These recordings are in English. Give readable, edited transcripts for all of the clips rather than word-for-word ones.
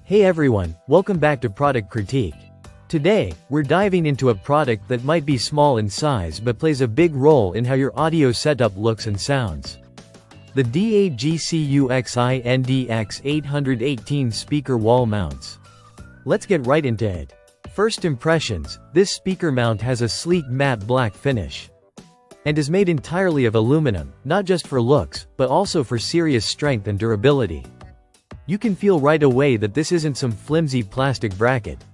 Hey everyone, welcome back to Product Critique. Today, we're diving into a product that might be small in size but plays a big role in how your audio setup looks and sounds. The DAGCUXIN DX818 speaker wall mounts. Let's get right into it. First impressions, this speaker mount has a sleek matte black finish and is made entirely of aluminum, not just for looks, but also for serious strength and durability. You can feel right away that this isn't some flimsy plastic bracket.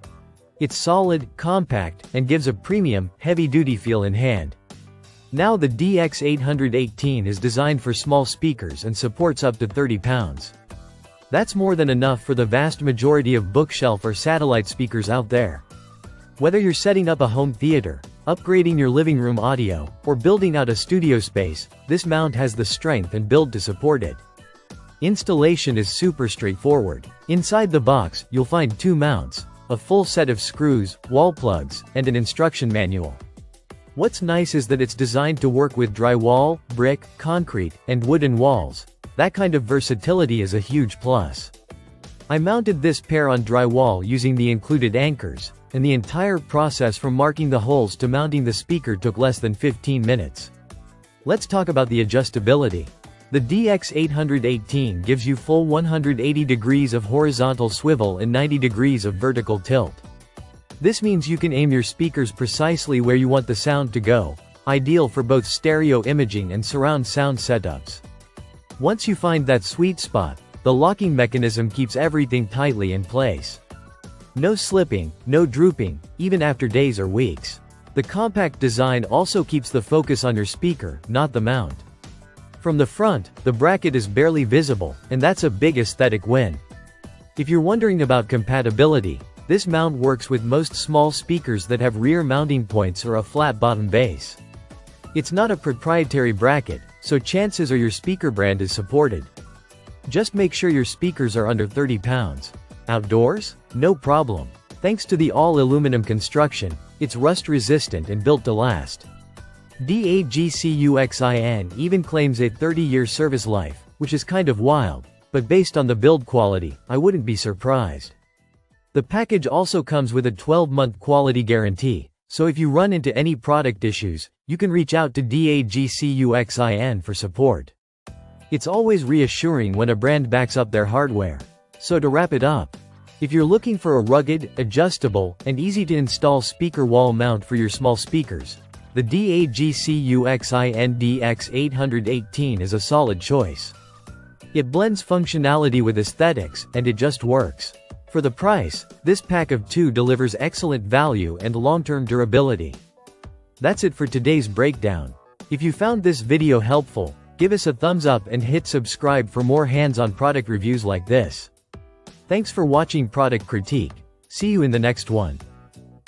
It's solid, compact, and gives a premium, heavy-duty feel in hand. Now the DX818 is designed for small speakers and supports up to 30 pounds. That's more than enough for the vast majority of bookshelf or satellite speakers out there. Whether you're setting up a home theater, upgrading your living room audio, or building out a studio space, this mount has the strength and build to support it. Installation is super straightforward. Inside the box, you'll find two mounts, a full set of screws, wall plugs, and an instruction manual. What's nice is that it's designed to work with drywall, brick, concrete, and wooden walls. That kind of versatility is a huge plus. I mounted this pair on drywall using the included anchors, and the entire process from marking the holes to mounting the speaker took less than 15 minutes. Let's talk about the adjustability. The DX818 gives you full 180 degrees of horizontal swivel and 90 degrees of vertical tilt. This means you can aim your speakers precisely where you want the sound to go, ideal for both stereo imaging and surround sound setups. Once you find that sweet spot, the locking mechanism keeps everything tightly in place. No slipping, no drooping, even after days or weeks. The compact design also keeps the focus on your speaker, not the mount. From the front, the bracket is barely visible, and that's a big aesthetic win. If you're wondering about compatibility, this mount works with most small speakers that have rear mounting points or a flat bottom base. It's not a proprietary bracket, so chances are your speaker brand is supported. Just make sure your speakers are under 30 pounds. Outdoors? No problem. Thanks to the all-aluminum construction, it's rust-resistant and built to last. DAGCUXIN even claims a 30-year service life, which is kind of wild, but based on the build quality, I wouldn't be surprised. The package also comes with a 12-month quality guarantee, so if you run into any product issues, you can reach out to DAGCUXIN for support. It's always reassuring when a brand backs up their hardware. So to wrap it up, if you're looking for a rugged, adjustable, and easy-to-install speaker wall mount for your small speakers, the DAGCUXIN DX818 is a solid choice. It blends functionality with aesthetics, and it just works. For the price, this pack of two delivers excellent value and long-term durability. That's it for today's breakdown. If you found this video helpful, give us a thumbs up and hit subscribe for more hands-on product reviews like this. Thanks for watching Product Critique. See you in the next one.